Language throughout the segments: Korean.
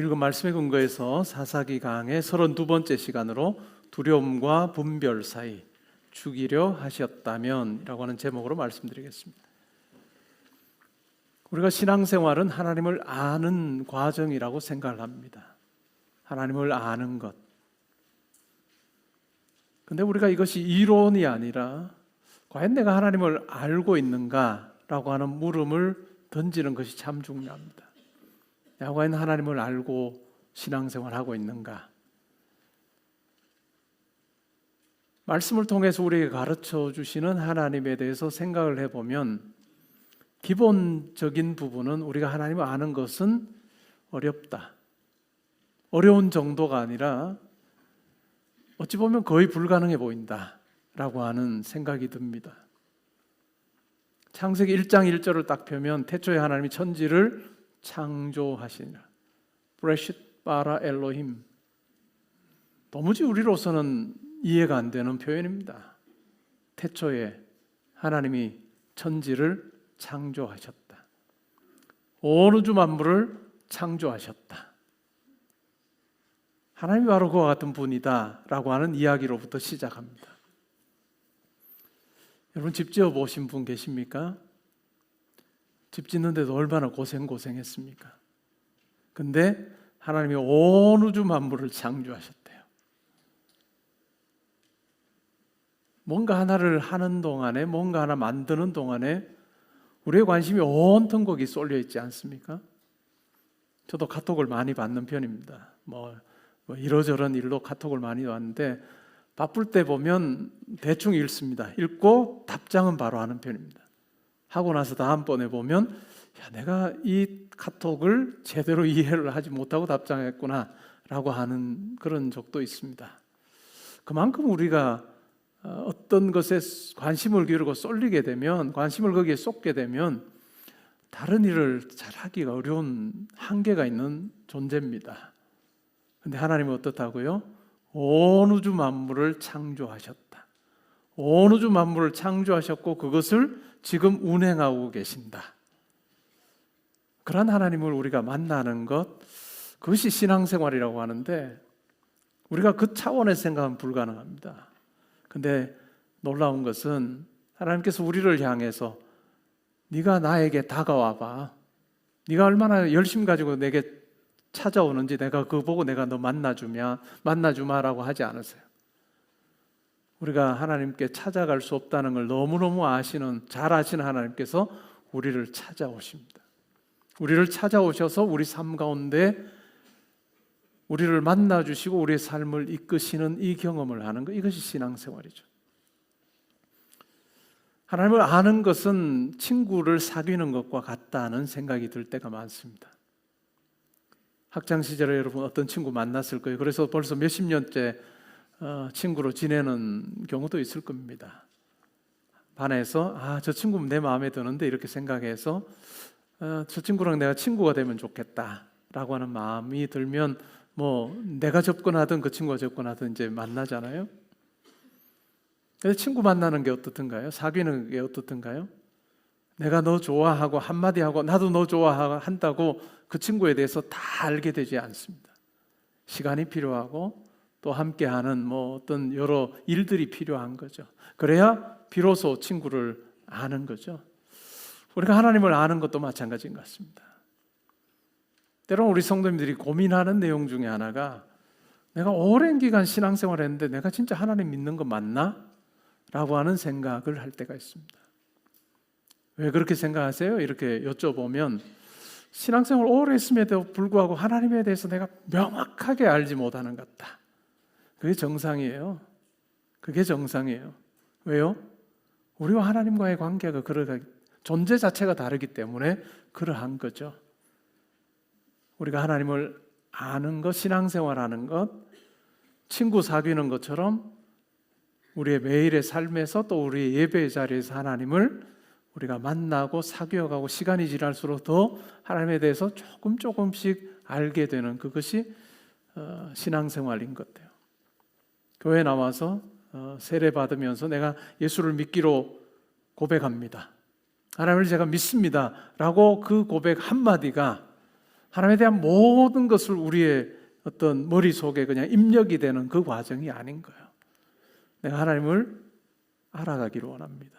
읽은 말씀에 근거해서 사사기 강의 32번째 시간으로 두려움과 분별 사이 죽이려 하셨다면 라고 하는 제목으로 말씀드리겠습니다. 우리가 신앙생활은 하나님을 아는 과정이라고 생각을 합니다. 하나님을 아는 것. 근데 우리가 이것이 이론이 아니라 과연 내가 하나님을 알고 있는가 라고 하는 물음을 던지는 것이 참 중요합니다. 내가 과연 하나님을 알고 신앙생활하고 있는가? 말씀을 통해서 우리에게 가르쳐 주시는 하나님에 대해서 생각을 해보면 기본적인 부분은 우리가 하나님을 아는 것은 어렵다. 어려운 정도가 아니라 어찌 보면 거의 불가능해 보인다 라고 하는 생각이 듭니다. 창세기 1장 1절을 딱 펴면 태초에 하나님이 천지를 창조하시니라. 브레싯 바라 엘로힘. 도무지 우리로서는 이해가 안 되는 표현입니다. 태초에 하나님이 천지를 창조하셨다. 온 우주 만물을 창조하셨다. 하나님이 바로 그와 같은 분이다 라고 하는 이야기로부터 시작합니다. 여러분 집 지어 보신 분 계십니까? 집 짓는데도 얼마나 고생했습니까? 근데 하나님이 온 우주 만물을 창조하셨대요. 뭔가 하나를 하는 동안에, 뭔가 하나 만드는 동안에 우리의 관심이 온통 거기 쏠려 있지 않습니까? 저도 카톡을 많이 받는 편입니다. 이러저런 일로 카톡을 많이 왔는데 바쁠 때 보면 대충 읽습니다. 읽고 답장은 바로 하는 편입니다. 하고 나서 다음번에 보면 내가 이 카톡을 제대로 이해를 하지 못하고 답장했구나 라고 하는 그런 적도 있습니다. 그만큼 우리가 어떤 것에 관심을 기울이고 쏠리게 되면, 관심을 거기에 쏟게 되면 다른 일을 잘하기가 어려운 한계가 있는 존재입니다. 그런데 하나님은 어떻다고요? 온 우주 만물을 창조하셨다. 온 우주 만물을 창조하셨고 그것을 지금 운행하고 계신다. 그런 하나님을 우리가 만나는 것, 그것이 신앙생활이라고 하는데 우리가 그 차원에서 생각하면 불가능합니다. 근데 놀라운 것은 하나님께서 우리를 향해서 네가 나에게 다가와봐. 네가 얼마나 열심 가지고 내게 찾아오는지 내가 그거 보고 내가 너 만나주마라고 하지 않으세요. 우리가 하나님께 찾아갈 수 없다는 걸 너무너무 잘 아시는 하나님께서 우리를 찾아오십니다. 우리를 찾아오셔서 우리 삶 가운데 우리를 만나주시고 우리의 삶을 이끄시는 이 경험을 하는 것, 이것이 신앙생활이죠. 하나님을 아는 것은 친구를 사귀는 것과 같다는 생각이 들 때가 많습니다. 학창시절에 여러분 어떤 친구 만났을 거예요. 그래서 벌써 몇십 년째 친구로 지내는 경우도 있을 겁니다. 반에서 저 친구는 내 마음에 드는데 이렇게 생각해서 저 친구랑 내가 친구가 되면 좋겠다라고 하는 마음이 들면 내가 접근하든 그 친구가 접근하든 이제 만나잖아요. 그래서 친구 만나는 게 어떻든가요? 사귀는 게 어떻든가요? 내가 너 좋아하고 한마디 하고 나도 너 좋아한다고 그 친구에 대해서 다 알게 되지 않습니다. 시간이 필요하고 또 함께하는 어떤 여러 일들이 필요한 거죠. 그래야 비로소 친구를 아는 거죠. 우리가 하나님을 아는 것도 마찬가지인 것 같습니다. 때로는 우리 성도님들이 고민하는 내용 중에 하나가 내가 오랜 기간 신앙생활을 했는데 내가 진짜 하나님 믿는 거 맞나? 라고 하는 생각을 할 때가 있습니다. 왜 그렇게 생각하세요? 이렇게 여쭤보면 신앙생활을 오래 했음에도 불구하고 하나님에 대해서 내가 명확하게 알지 못하는 것 같다. 그게 정상이에요. 그게 정상이에요. 왜요? 우리와 하나님과의 관계가 존재 자체가 다르기 때문에 그러한 거죠. 우리가 하나님을 아는 것, 신앙생활하는 것, 친구 사귀는 것처럼 우리의 매일의 삶에서 또 우리의 예배의 자리에서 하나님을 우리가 만나고 사귀어가고 시간이 지날수록 더 하나님에 대해서 조금씩 알게 되는 그것이 신앙생활인 것 같아요. 교회 나와서 세례 받으면서 내가 예수를 믿기로 고백합니다. 하나님을 제가 믿습니다 라고 그 고백 한마디가 하나님에 대한 모든 것을 우리의 어떤 머릿속에 그냥 입력이 되는 그 과정이 아닌 거예요. 내가 하나님을 알아가기를 원합니다.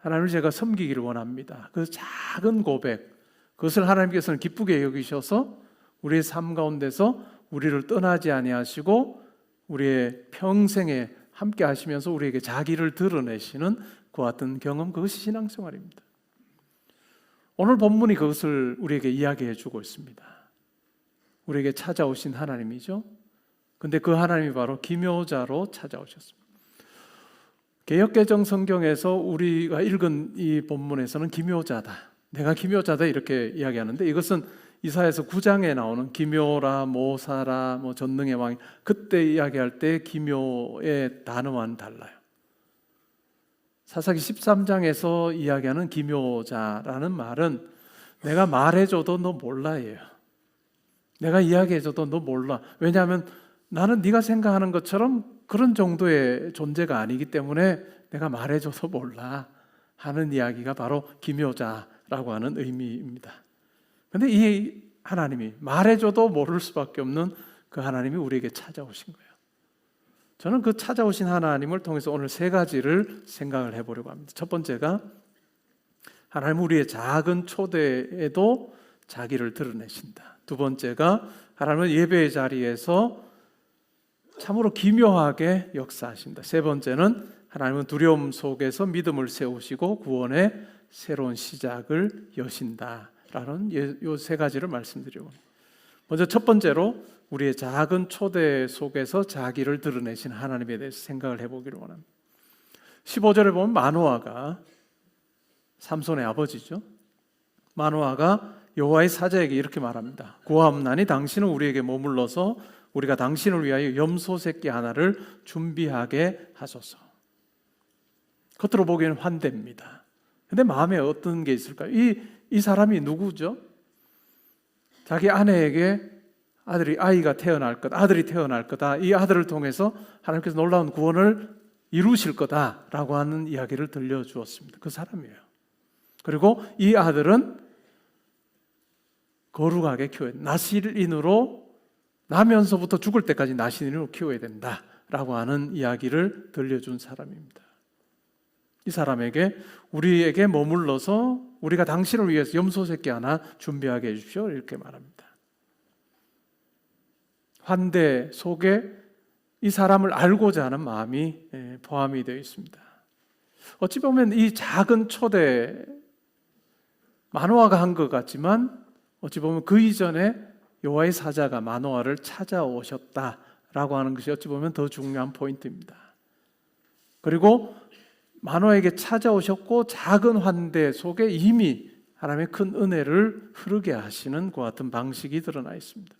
하나님을 제가 섬기기를 원합니다. 그 작은 고백, 그것을 하나님께서는 기쁘게 여기셔서 우리의 삶 가운데서 우리를 떠나지 아니하시고 우리의 평생에 함께 하시면서 우리에게 자기를 드러내시는 그와 같은 경험, 그것이 신앙생활입니다. 오늘 본문이 그것을 우리에게 이야기해 주고 있습니다. 우리에게 찾아오신 하나님이죠. 근데 그 하나님이 바로 기묘자로 찾아오셨습니다. 개역개정 성경에서 우리가 읽은 이 본문에서는 기묘자다, 내가 기묘자다 이렇게 이야기하는데, 이것은 이사야서 9장에 나오는 기묘라 모사라 전능의 왕, 그때 이야기할 때 기묘의 단어와는 달라요. 사사기 13장에서 이야기하는 기묘자라는 말은 내가 말해줘도 너 몰라예요. 내가 이야기해줘도 너 몰라. 왜냐하면 나는 네가 생각하는 것처럼 그런 정도의 존재가 아니기 때문에 내가 말해줘도 몰라 하는 이야기가 바로 기묘자라고 하는 의미입니다. 그런데 이 하나님이 말해줘도 모를 수밖에 없는 그 하나님이 우리에게 찾아오신 거예요. 저는 그 찾아오신 하나님을 통해서 오늘 세 가지를 생각을 해보려고 합니다. 첫 번째가 하나님 우리의 작은 초대에도 자기를 드러내신다. 두 번째가 하나님은 예배의 자리에서 참으로 기묘하게 역사하신다. 세 번째는 하나님은 두려움 속에서 믿음을 세우시고 구원의 새로운 시작을 여신다라는 이 세 가지를 말씀드리고, 먼저 첫 번째로 우리의 작은 초대 속에서 자기를 드러내신 하나님에 대해서 생각을 해보기를 원합니다. 15절에 보면 마노아가, 삼손의 아버지죠, 마노아가 여호와의 사자에게 이렇게 말합니다. 고함나니 당신은 우리에게 머물러서 우리가 당신을 위하여 염소 새끼 하나를 준비하게 하소서. 겉으로 보기에는 환대입니다. 근데 마음에 어떤 게 있을까요? 이 사람이 누구죠? 자기 아내에게 아이가 태어날 거다, 아들이 태어날 거다, 이 아들을 통해서 하나님께서 놀라운 구원을 이루실 거다라고 하는 이야기를 들려주었습니다. 그 사람이에요. 그리고 이 아들은 거룩하게 키워야 된다. 나실인으로 나면서부터 죽을 때까지 나실인으로 키워야 된다라고 하는 이야기를 들려준 사람입니다. 이 사람에게 우리에게 머물러서 우리가 당신을 위해서 염소 새끼 하나 준비하게 해주십시오 이렇게 말합니다. 환대 속에 이 사람을 알고자 하는 마음이 포함이 되어 있습니다. 어찌 보면 이 작은 초대, 마노아가 한 것 같지만 어찌 보면 그 이전에 여호와의 사자가 마노아를 찾아오셨다라고 하는 것이 어찌 보면 더 중요한 포인트입니다. 그리고 마노아에게 찾아오셨고 작은 환대 속에 이미 하나님의 큰 은혜를 흐르게 하시는 그 같은 방식이 드러나 있습니다.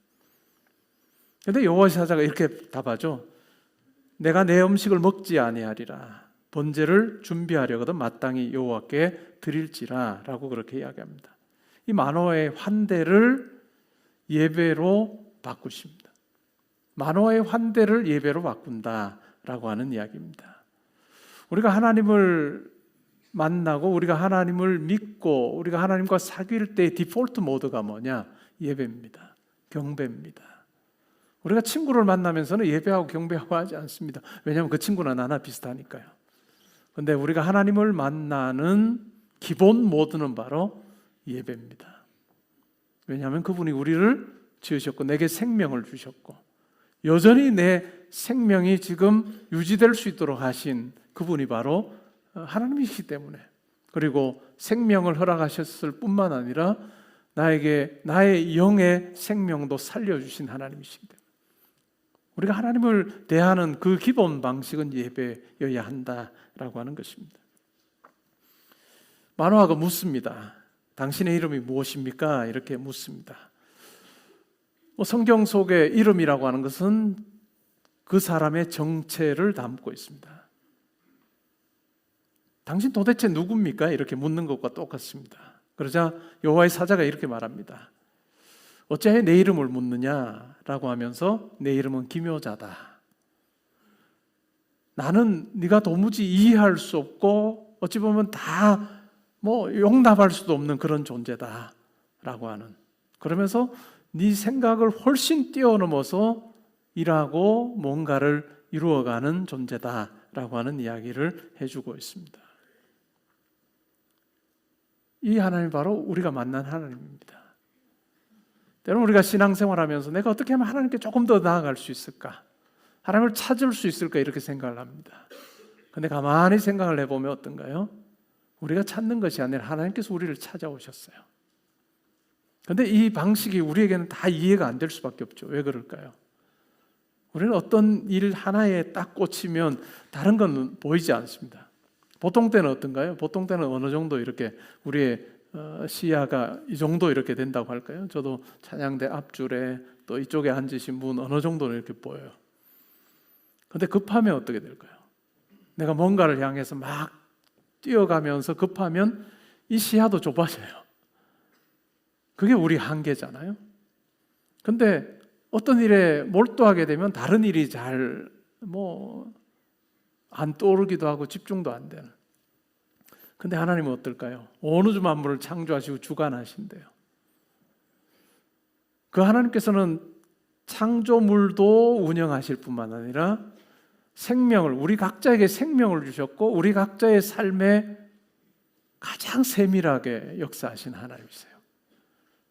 그런데 여호와의 사자가 이렇게 답하죠. 내가 내 음식을 먹지 아니하리라. 번제를 준비하려거든 마땅히 여호와께 드릴지라 라고 그렇게 이야기합니다. 이 마노아의 환대를 예배로 바꾸십니다. 마노아의 환대를 예배로 바꾼다라고 하는 이야기입니다. 우리가 하나님을 만나고 우리가 하나님을 믿고 우리가 하나님과 사귈 때의 디폴트 모드가 뭐냐? 예배입니다. 경배입니다. 우리가 친구를 만나면서는 예배하고 경배하고 하지 않습니다. 왜냐하면 그 친구나 나나 비슷하니까요. 그런데 우리가 하나님을 만나는 기본 모드는 바로 예배입니다. 왜냐하면 그분이 우리를 지으셨고 내게 생명을 주셨고 여전히 내 생명이 지금 유지될 수 있도록 하신 그분이 바로 하나님이시기 때문에, 그리고 생명을 허락하셨을 뿐만 아니라 나에게 나의 영의 생명도 살려주신 하나님이시기 때문에 우리가 하나님을 대하는 그 기본 방식은 예배여야 한다라고 하는 것입니다. 마노아가 묻습니다. 당신의 이름이 무엇입니까? 이렇게 묻습니다. 성경 속의 이름이라고 하는 것은 그 사람의 정체를 담고 있습니다. 당신 도대체 누굽니까? 이렇게 묻는 것과 똑같습니다. 그러자 여호와의 사자가 이렇게 말합니다. 어찌하여 내 이름을 묻느냐라고 하면서 내 이름은 기묘자다. 나는 네가 도무지 이해할 수 없고 어찌 보면 다 용납할 수도 없는 그런 존재다라고 하는, 그러면서 네 생각을 훨씬 뛰어넘어서 일하고 뭔가를 이루어가는 존재다라고 하는 이야기를 해주고 있습니다. 이 하나님이 바로 우리가 만난 하나님입니다. 때로는 우리가 신앙생활하면서 내가 어떻게 하면 하나님께 조금 더 나아갈 수 있을까? 하나님을 찾을 수 있을까? 이렇게 생각을 합니다. 근데 가만히 생각을 해보면 어떤가요? 우리가 찾는 것이 아니라 하나님께서 우리를 찾아오셨어요. 근데 이 방식이 우리에게는 다 이해가 안 될 수밖에 없죠. 왜 그럴까요? 우리는 어떤 일 하나에 딱 꽂히면 다른 건 보이지 않습니다. 보통 때는 어떤가요? 보통 때는 어느 정도 이렇게 우리의 시야가 이 정도 이렇게 된다고 할까요? 저도 찬양대 앞줄에 또 이쪽에 앉으신 분 어느 정도는 이렇게 보여요. 근데 급하면 어떻게 될까요? 내가 뭔가를 향해서 막 뛰어가면서 급하면 이 시야도 좁아져요. 그게 우리 한계잖아요. 근데 어떤 일에 몰두하게 되면 다른 일이 잘 안 떠오르기도 하고 집중도 안 되는. 근데 하나님은 어떨까요? 온 우주 만물을 창조하시고 주관하신대요. 그 하나님께서는 창조물도 운영하실 뿐만 아니라 생명을, 우리 각자에게 생명을 주셨고 우리 각자의 삶에 가장 세밀하게 역사하신 하나님이세요.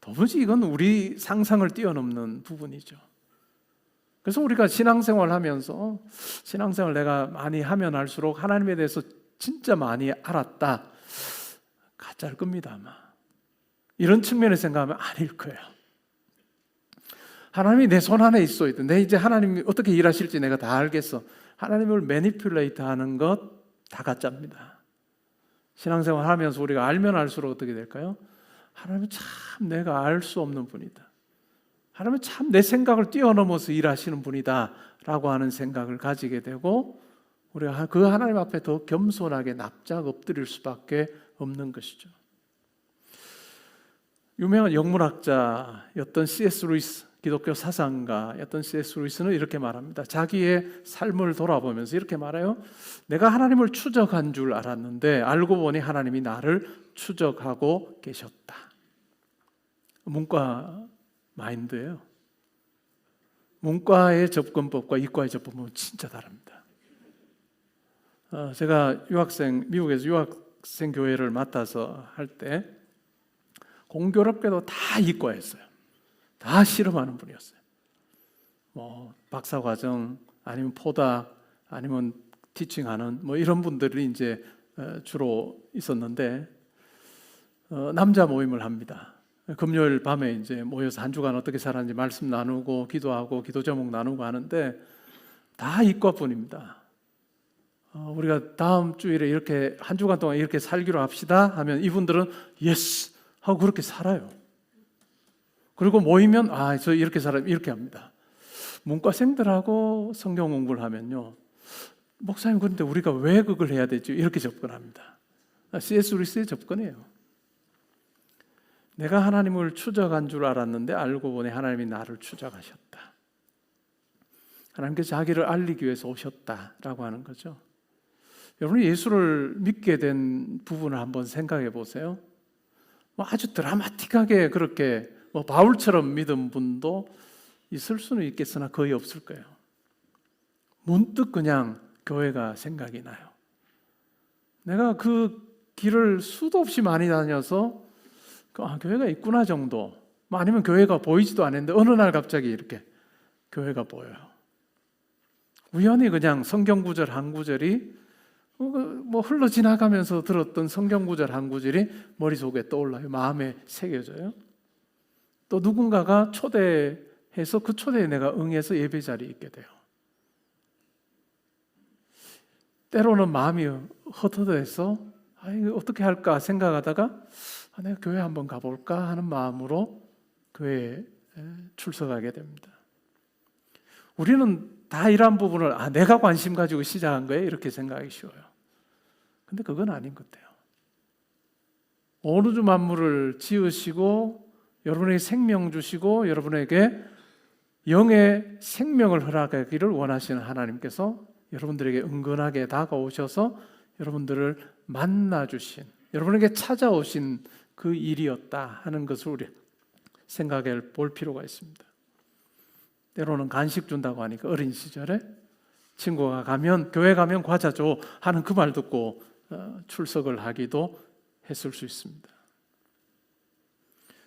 도무지 이건 우리 상상을 뛰어넘는 부분이죠. 그래서 우리가 신앙생활 하면서 신앙생활 내가 많이 하면 할수록 하나님에 대해서 진짜 많이 알았다. 가짜일 겁니다, 아마. 이런 측면에서 생각하면 아닐 거예요. 하나님이 내 손 안에 있어야 돼. 내 이제 하나님이 어떻게 일하실지 내가 다 알겠어. 하나님을 매니플레이트 하는 것 다 가짜입니다. 신앙생활 하면서 우리가 알면 알수록 어떻게 될까요? 하나님은 참 내가 알 수 없는 분이다. 하나님은 참 내 생각을 뛰어넘어서 일하시는 분이다 라고 하는 생각을 가지게 되고 우리가 그 하나님 앞에 더 겸손하게 납작 엎드릴 수밖에 없는 것이죠. 유명한 영문학자였던 C.S. 루이스, 기독교 사상가였던 C.S. 루이스는 이렇게 말합니다. 자기의 삶을 돌아보면서 이렇게 말해요. 내가 하나님을 추적한 줄 알았는데 알고 보니 하나님이 나를 추적하고 계셨다. 문과 마인드예요. 문과의 접근법과 이과의 접근법은 진짜 다릅니다. 제가 미국에서 유학생 교회를 맡아서 할 때 공교롭게도 다 이과였어요. 다 실험하는 분이었어요. 박사과정 아니면 포닥 아니면 티칭하는 이런 분들이 이제 주로 있었는데 남자 모임을 합니다. 금요일 밤에 이제 모여서 한 주간 어떻게 살았는지 말씀 나누고 기도하고 기도 제목 나누고 하는데 다 이과분입니다. 우리가 다음 주일에 이렇게 한 주간 동안 이렇게 살기로 합시다 하면 이분들은 예스 하고 그렇게 살아요. 그리고 모이면 저 이렇게 살아요 이렇게 합니다. 문과생들하고 성경 공부를 하면요, 목사님 그런데 우리가 왜 그걸 해야 되죠? 이렇게 접근합니다. C.S. 루이스의 접근이에요. 내가 하나님을 추적한 줄 알았는데 알고 보니 하나님이 나를 추적하셨다. 하나님께서 자기를 알리기 위해서 오셨다라고 하는 거죠. 여러분이 예수를 믿게 된 부분을 한번 생각해 보세요. 아주 드라마틱하게 그렇게 바울처럼 믿은 분도 있을 수는 있겠으나 거의 없을 거예요. 문득 그냥 교회가 생각이 나요. 내가 그 길을 수도 없이 많이 다녀서 교회가 있구나 정도, 아니면 교회가 보이지도 않았는데 어느 날 갑자기 이렇게 교회가 보여요. 우연히 그냥 성경 구절 한 구절이 흘러 지나가면서 들었던 성경 구절 한 구절이 머릿속에 떠올라요. 마음에 새겨져요. 또 누군가가 초대해서 그 초대에 내가 응해서 예배 자리에 있게 돼요. 때로는 마음이 헛헛해서 이거 어떻게 할까 생각하다가 내가 교회 한번 가볼까 하는 마음으로 교회에 출석하게 됩니다. 우리는 다 이러한 부분을 내가 관심 가지고 시작한 거예요 이렇게 생각하기 쉬워요. 근데 그건 아닌 것 같아요. 온 우주 만물을 지으시고 여러분에게 생명 주시고 여러분에게 영의 생명을 허락하기를 원하시는 하나님께서 여러분들에게 은근하게 다가오셔서 여러분들을 만나주신, 여러분에게 찾아오신 그 일이었다 하는 것을 우리 생각해 볼 필요가 있습니다. 때로는 간식 준다고 하니까 어린 시절에 친구가 교회 가면 과자 줘 하는 그 말 듣고 출석을 하기도 했을 수 있습니다.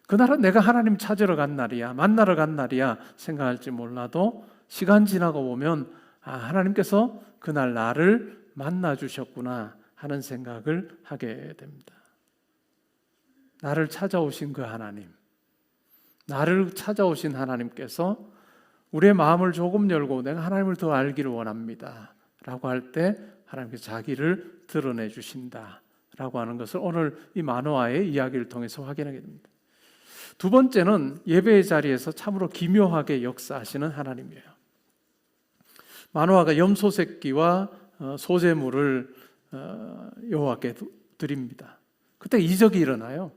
그날은 내가 하나님 찾으러 간 날이야, 만나러 간 날이야 생각할지 몰라도 시간 지나고 보면 하나님께서 그날 나를 만나 주셨구나 하는 생각을 하게 됩니다. 나를 찾아오신 그 하나님, 나를 찾아오신 하나님께서 우리의 마음을 조금 열고 내가 하나님을 더 알기를 원합니다 라고 할 때 하나님께서 자기를 드러내 주신다 라고 하는 것을 오늘 이 마노아의 이야기를 통해서 확인하게 됩니다. 두 번째는 예배의 자리에서 참으로 기묘하게 역사하시는 하나님이에요. 마노아가 염소 새끼와 소제물을 여호와께 드립니다. 그때 이적이 일어나요.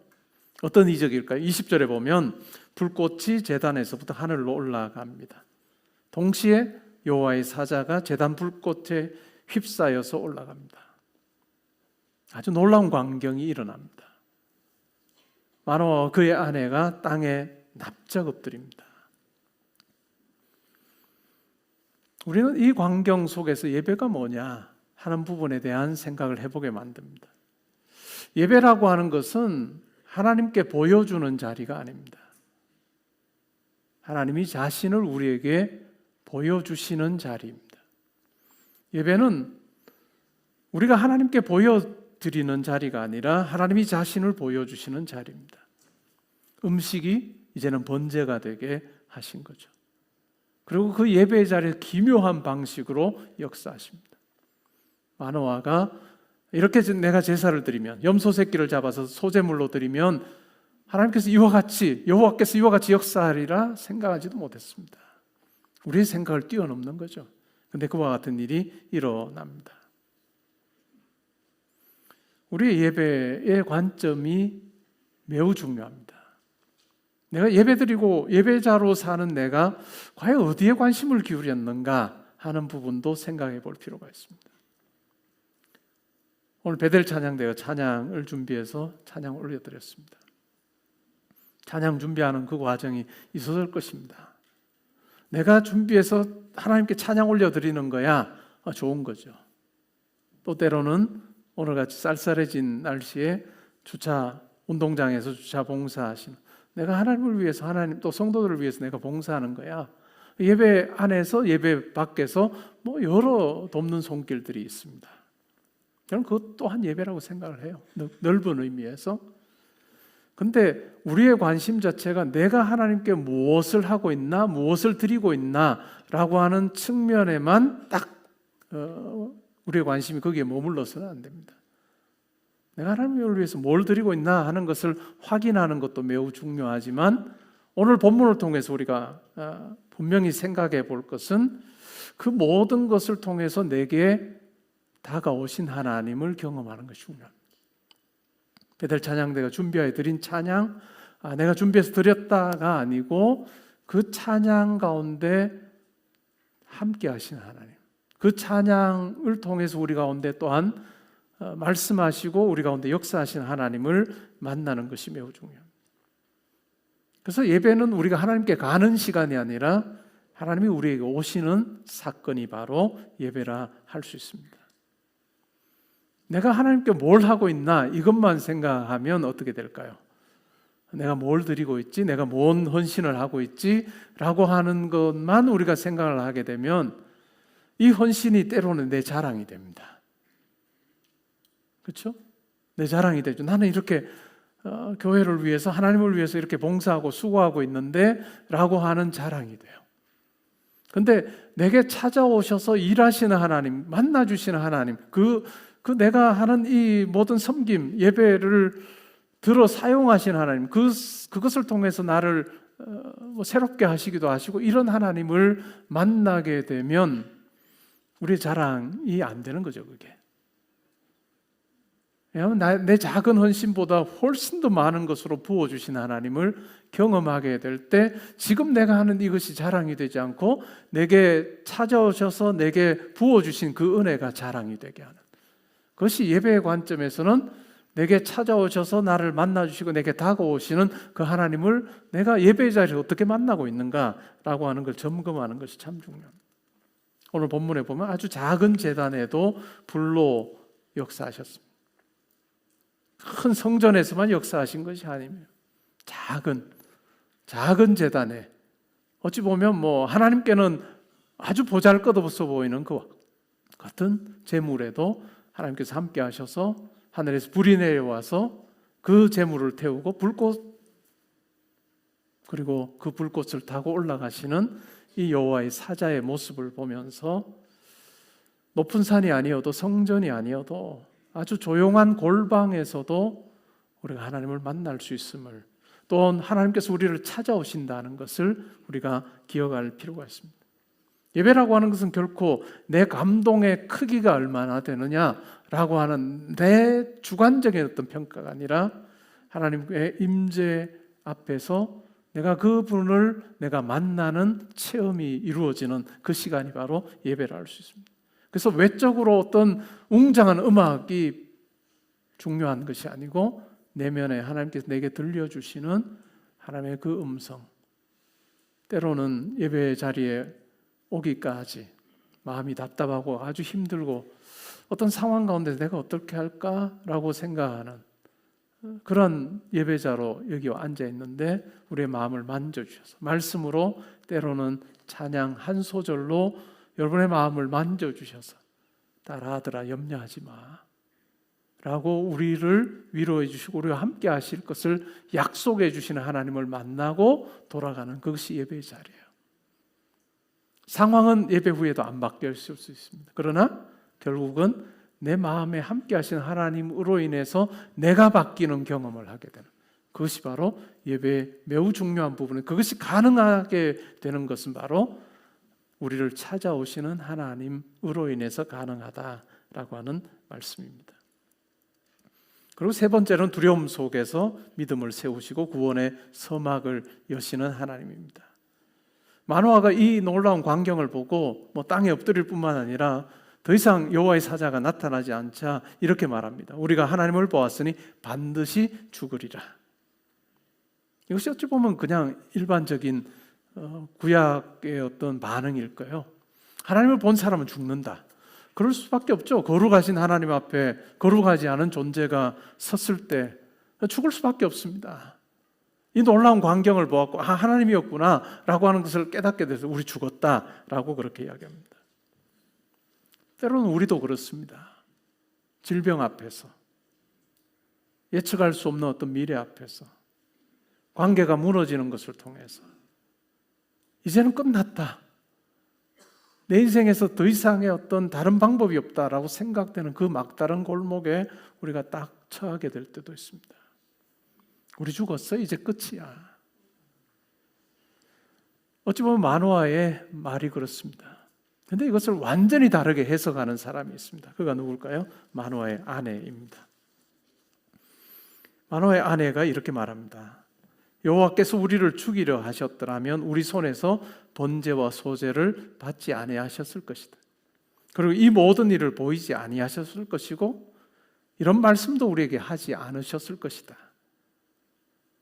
어떤 이적일까요? 20절에 보면 불꽃이 제단에서부터 하늘로 올라갑니다. 동시에 여호와의 사자가 제단 불꽃에 휩싸여서 올라갑니다. 아주 놀라운 광경이 일어납니다. 마노아와 그의 아내가 땅에 납작 엎드립니다. 우리는 이 광경 속에서 예배가 뭐냐 하는 부분에 대한 생각을 해보게 만듭니다. 예배라고 하는 것은 하나님께 보여주는 자리가 아닙니다. 하나님이 자신을 우리에게 보여주시는 자리입니다. 예배는 우리가 하나님께 보여드리는 자리가 아니라 하나님이 자신을 보여주시는 자리입니다. 음식이 이제는 번제가 되게 하신 거죠. 그리고 그 예배의 자리에 기묘한 방식으로 역사하십니다. 마노아가 이렇게 내가 제사를 드리면, 염소 새끼를 잡아서 소제물로 드리면 하나님께서 여호와께서 이와 같이 역사하리라 생각하지도 못했습니다. 우리의 생각을 뛰어넘는 거죠. 그런데 그와 같은 일이 일어납니다. 우리의 예배의 관점이 매우 중요합니다. 내가 예배드리고 예배자로 사는 내가 과연 어디에 관심을 기울였는가 하는 부분도 생각해 볼 필요가 있습니다. 오늘 베델 찬양대가 찬양을 준비해서 찬양을 올려드렸습니다. 찬양 준비하는 그 과정이 있었을 것입니다. 내가 준비해서 하나님께 찬양 올려드리는 거야 좋은 거죠. 또 때로는 오늘같이 쌀쌀해진 날씨에 운동장에서 주차 봉사하시는, 내가 하나님을 위해서, 하나님 또 성도들을 위해서 내가 봉사하는 거야. 예배 안에서 예배 밖에서 여러 돕는 손길들이 있습니다. 저는 그것 또한 예배라고 생각을 해요. 넓은 의미에서. 근데 우리의 관심 자체가 내가 하나님께 무엇을 하고 있나, 무엇을 드리고 있나 라고 하는 측면에만 딱 우리의 관심이 거기에 머물러서는 안 됩니다. 내가 하나님을 위해서 뭘 드리고 있나 하는 것을 확인하는 것도 매우 중요하지만, 오늘 본문을 통해서 우리가 분명히 생각해 볼 것은 그 모든 것을 통해서 내게 다가오신 하나님을 경험하는 것이 중요합니다. 베델 찬양대가 준비하여 드린 찬양, 내가 준비해서 드렸다가 아니고 그 찬양 가운데 함께 하신 하나님, 그 찬양을 통해서 우리 가운데 또한 말씀하시고 우리 가운데 역사하신 하나님을 만나는 것이 매우 중요합니다. 그래서 예배는 우리가 하나님께 가는 시간이 아니라 하나님이 우리에게 오시는 사건이 바로 예배라 할 수 있습니다. 내가 하나님께 뭘 하고 있나 이것만 생각하면 어떻게 될까요? 내가 뭘 드리고 있지? 내가 뭔 헌신을 하고 있지? 라고 하는 것만 우리가 생각을 하게 되면 이 헌신이 때로는 내 자랑이 됩니다. 그렇죠? 내 자랑이 되죠. 나는 이렇게 교회를 위해서, 하나님을 위해서 이렇게 봉사하고 수고하고 있는데 라고 하는 자랑이 돼요. 근데 내게 찾아오셔서 일하시는 하나님, 만나주시는 하나님, 그 내가 하는 이 모든 섬김, 예배를 들어 사용하신 하나님, 그것을 통해서 나를 새롭게 하시기도 하시고, 이런 하나님을 만나게 되면 우리의 자랑이 안 되는 거죠, 그게. 왜냐하면 내 작은 헌신보다 훨씬 더 많은 것으로 부어주신 하나님을 경험하게 될 때 지금 내가 하는 이것이 자랑이 되지 않고 내게 찾아오셔서 내게 부어주신 그 은혜가 자랑이 되게 하는, 그것이 예배의 관점에서는 내게 찾아오셔서 나를 만나주시고 내게 다가오시는 그 하나님을 내가 예배 자리에서 어떻게 만나고 있는가라고 하는 걸 점검하는 것이 참 중요합니다. 오늘 본문에 보면 아주 작은 제단에도 불로 역사하셨습니다. 큰 성전에서만 역사하신 것이 아니에요. 작은 제단에 어찌 보면 하나님께는 아주 보잘것없어 보이는 그 같은 제물에도 하나님께서 함께 하셔서 하늘에서 불이 내려와서 그 제물을 태우고 불꽃, 그리고 그 불꽃을 타고 올라가시는 이 여호와의 사자의 모습을 보면서 높은 산이 아니어도 성전이 아니어도 아주 조용한 골방에서도 우리가 하나님을 만날 수 있음을, 또 하나님께서 우리를 찾아오신다는 것을 우리가 기억할 필요가 있습니다. 예배라고 하는 것은 결코 내 감동의 크기가 얼마나 되느냐라고 하는 내 주관적인 어떤 평가가 아니라 하나님의 임재 앞에서 내가 그분을 내가 만나는 체험이 이루어지는 그 시간이 바로 예배라 할 수 있습니다. 그래서 외적으로 어떤 웅장한 음악이 중요한 것이 아니고 내면에 하나님께서 내게 들려주시는 하나님의 그 음성, 때로는 예배 자리에 오기까지 마음이 답답하고 아주 힘들고 어떤 상황 가운데 내가 어떻게 할까라고 생각하는 그런 예배자로 여기 앉아 있는데 우리의 마음을 만져주셔서 말씀으로, 때로는 찬양 한 소절로 여러분의 마음을 만져주셔서 딸아들아 염려하지 마 라고 우리를 위로해 주시고 우리와 함께 하실 것을 약속해 주시는 하나님을 만나고 돌아가는 그것이 예배의 자리예요. 상황은 예배 후에도 안 바뀔 수 있습니다. 그러나 결국은 내 마음에 함께 하시는 하나님으로 인해서 내가 바뀌는 경험을 하게 되는 그것이 바로 예배의 매우 중요한 부분이에요. 그것이 가능하게 되는 것은 바로 우리를 찾아오시는 하나님으로 인해서 가능하다라고 하는 말씀입니다. 그리고 세 번째는 두려움 속에서 믿음을 세우시고 구원의 서막을 여시는 하나님입니다. 마노아가 이 놀라운 광경을 보고 땅에 엎드릴 뿐만 아니라 더 이상 여호와의 사자가 나타나지 않자 이렇게 말합니다. 우리가 하나님을 보았으니 반드시 죽으리라. 이것이 어찌 보면 그냥 일반적인 구약의 어떤 반응일까요? 하나님을 본 사람은 죽는다. 그럴 수밖에 없죠. 거룩하신 하나님 앞에 거룩하지 않은 존재가 섰을 때 죽을 수밖에 없습니다. 이 놀라운 광경을 보았고 하나님이었구나 라고 하는 것을 깨닫게 돼서 우리 죽었다라고 그렇게 이야기합니다. 때로는 우리도 그렇습니다. 질병 앞에서, 예측할 수 없는 어떤 미래 앞에서, 관계가 무너지는 것을 통해서 이제는 끝났다, 내 인생에서 더 이상의 어떤 다른 방법이 없다라고 생각되는 그 막다른 골목에 우리가 딱 처하게 될 때도 있습니다. 우리 죽었어, 이제 끝이야. 어찌 보면 마노아의 말이 그렇습니다. 그런데 이것을 완전히 다르게 해석하는 사람이 있습니다. 그가 누굴까요? 마노아의 아내입니다. 마노아의 아내가 이렇게 말합니다. 여호와께서 우리를 죽이려 하셨더라면 우리 손에서 번제와 소제를 받지 아니하셨을 것이다. 그리고 이 모든 일을 보이지 아니하셨을 것이고 이런 말씀도 우리에게 하지 않으셨을 것이다.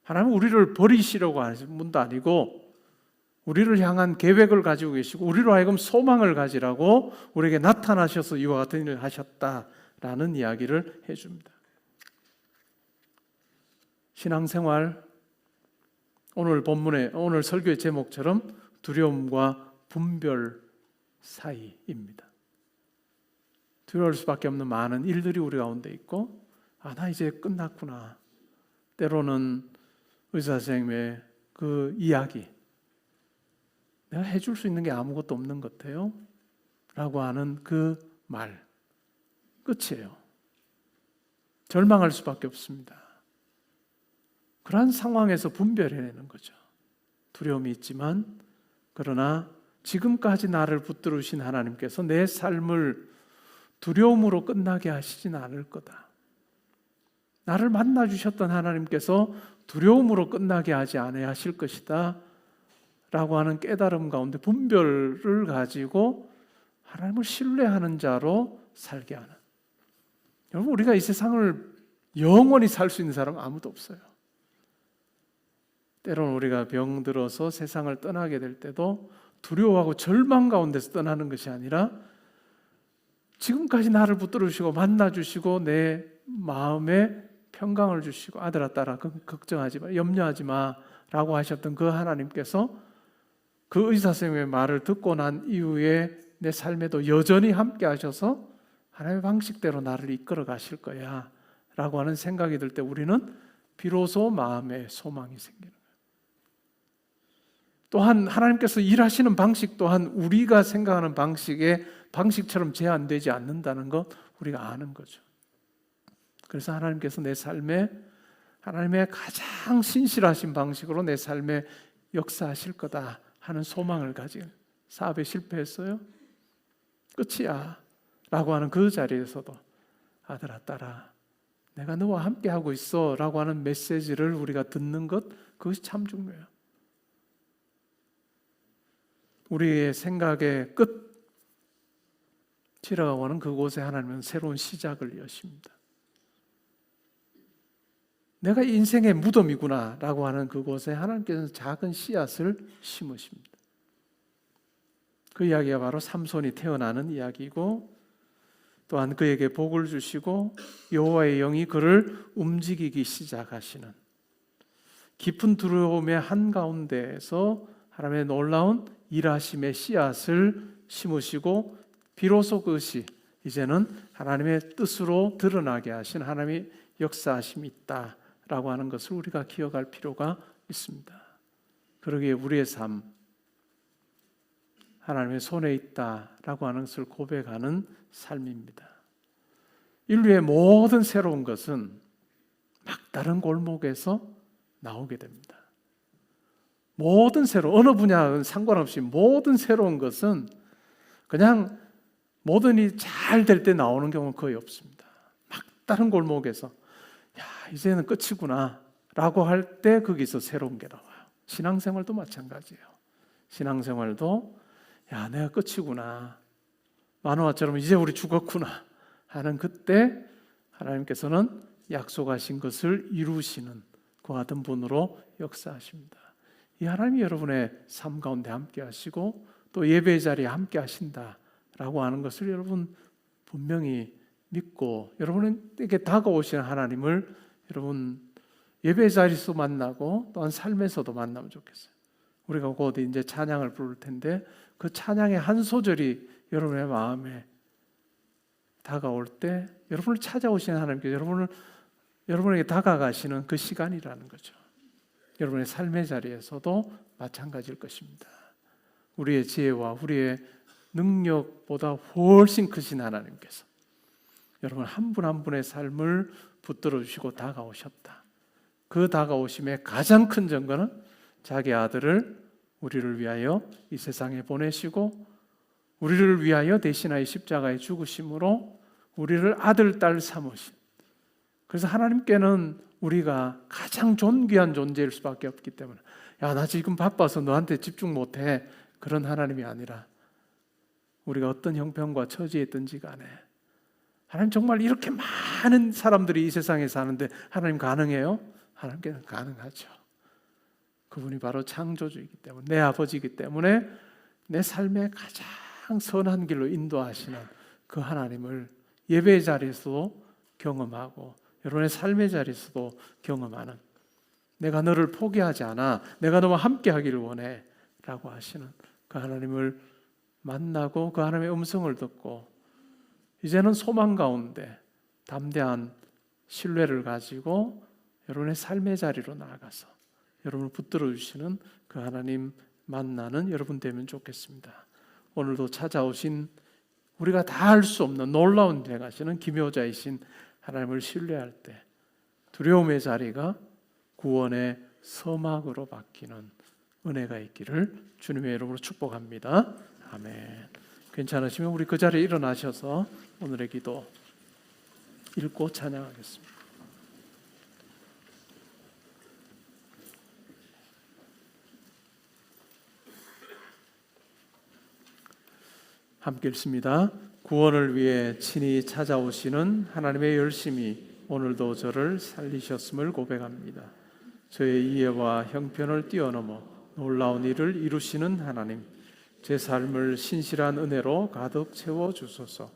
하나님은 우리를 버리시려고 하신 분도 아니고 우리를 향한 계획을 가지고 계시고 우리로 하여금 소망을 가지라고 우리에게 나타나셔서 이와 같은 일을 하셨다라는 이야기를 해줍니다. 신앙생활, 오늘 본문의 오늘 설교의 제목처럼 두려움과 분별 사이입니다. 두려울 수밖에 없는 많은 일들이 우리 가운데 있고 나 이제 끝났구나. 때로는 의사 선생님의 그 이야기, 내가 해줄 수 있는 게 아무것도 없는 것 같아요 라고 하는 그 말, 끝이에요. 절망할 수밖에 없습니다. 그러한 상황에서 분별해내는 거죠. 두려움이 있지만 그러나 지금까지 나를 붙들으신 하나님께서 내 삶을 두려움으로 끝나게 하시진 않을 거다. 나를 만나주셨던 하나님께서 두려움으로 끝나게 하지 아니하실 것이다 라고 하는 깨달음 가운데 분별을 가지고 하나님을 신뢰하는 자로 살게 하는, 여러분 우리가 이 세상을 영원히 살 수 있는 사람은 아무도 없어요. 때로는 우리가 병들어서 세상을 떠나게 될 때도 두려워하고 절망 가운데서 떠나는 것이 아니라 지금까지 나를 붙들어 주시고 만나 주시고 내 마음에 평강을 주시고 아들아 딸아 걱정하지 마, 염려하지 마라고 하셨던 그 하나님께서 그 의사 선생님의 말을 듣고 난 이후에 내 삶에도 여전히 함께 하셔서 하나님의 방식대로 나를 이끌어 가실 거야 라고 하는 생각이 들 때 우리는 비로소 마음에 소망이 생기는 거예요. 또한 하나님께서 일하시는 방식 또한 우리가 생각하는 방식처럼 제한되지 않는다는 것 우리가 아는 거죠. 그래서 하나님께서 내 삶에 하나님의 가장 신실하신 방식으로 내 삶에 역사하실 거다 하는 소망을 가진 사업에 실패했어요? 끝이야 라고 하는 그 자리에서도 아들아 딸아 내가 너와 함께 하고 있어 라고 하는 메시지를 우리가 듣는 것 그것이 참 중요해요. 우리의 생각의 끝 지나가고는 그곳에 하나님은 새로운 시작을 여십니다. 내가 인생의 무덤이구나 라고 하는 그곳에 하나님께서는 작은 씨앗을 심으십니다. 그 이야기가 바로 삼손이 태어나는 이야기이고 또한 그에게 복을 주시고 여호와의 영이 그를 움직이기 시작하시는 깊은 두려움의 한가운데에서 하나님의 놀라운 일하심의 씨앗을 심으시고 비로소 그것이 이제는 하나님의 뜻으로 드러나게 하신 하나님의 역사하심이 있다라고 하는 것을 우리가 기억할 필요가 있습니다. 그러기에 우리의 삶 하나님의 손에 있다라고 하는 것을 고백하는 삶입니다. 인류의 모든 새로운 것은 막다른 골목에서 나오게 됩니다. 모든 어느 분야는 상관없이 모든 새로운 것은 그냥 모든 일이 잘 될 때 나오는 경우는 거의 없습니다. 막다른 골목에서 야 이제는 끝이구나 라고 할 때 거기서 새로운 게 나와요. 신앙생활도 마찬가지예요. 신앙생활도 야 내가 끝이구나 만화처럼 이제 우리 죽었구나 하는 그때 하나님께서는 약속하신 것을 이루시는 그 같은 분으로 역사하십니다. 이 하나님이 여러분의 삶 가운데 함께 하시고 또 예배 자리에 함께 하신다라고 하는 것을 여러분 분명히 믿고 여러분에게 다가오시는 하나님을 여러분 예배 자리에서 만나고 또한 삶에서도 만나면 좋겠어요. 우리가 곧 이제 찬양을 부를 텐데 그 찬양의 한 소절이 여러분의 마음에 다가올 때 여러분을 찾아오시는 하나님께서 여러분에게 다가가시는 그 시간이라는 거죠. 여러분의 삶의 자리에서도 마찬가지일 것입니다. 우리의 지혜와 우리의 능력보다 훨씬 크신 하나님께서 여러분 한 분 한 분의 삶을 붙들어 주시고 다가오셨다. 그 다가오심의 가장 큰 증거는 자기 아들을 우리를 위하여 이 세상에 보내시고 우리를 위하여 대신하여 십자가에 죽으심으로 우리를 아들, 딸 삼으신 그래서 하나님께는 우리가 가장 존귀한 존재일 수밖에 없기 때문에 야, 나 지금 바빠서 너한테 집중 못해 그런 하나님이 아니라 우리가 어떤 형편과 처지에 있든지 간에 하나님 정말 이렇게 많은 사람들이 이 세상에 사는데 하나님 가능해요? 하나님께는 가능하죠. 그분이 바로 창조주이기 때문에 내 아버지이기 때문에 내 삶의 가장 선한 길로 인도하시는 그 하나님을 예배의 자리에서도 경험하고 여러분의 삶의 자리에서도 경험하는 내가 너를 포기하지 않아 내가 너와 함께 하기를 원해 라고 하시는 그 하나님을 만나고 그 하나님의 음성을 듣고 이제는 소망 가운데 담대한 신뢰를 가지고 여러분의 삶의 자리로 나아가서 여러분을 붙들어 주시는 그 하나님 만나는 여러분 되면 좋겠습니다. 오늘도 찾아오신 우리가 다 할 수 없는 놀라운 데 가시는 기묘자이신 하나님을 신뢰할 때 두려움의 자리가 구원의 서막으로 바뀌는 은혜가 있기를 주님의 이름으로 축복합니다. 아멘. 괜찮으시면 우리 그 자리에 일어나셔서 오늘의 기도 읽고 찬양하겠습니다. 함께 읽습니다. 구원을 위해 친히 찾아오시는 하나님의 열심이 오늘도 저를 살리셨음을 고백합니다. 저의 이해와 형편을 뛰어넘어 놀라운 일을 이루시는 하나님, 제 삶을 신실한 은혜로 가득 채워 주소서.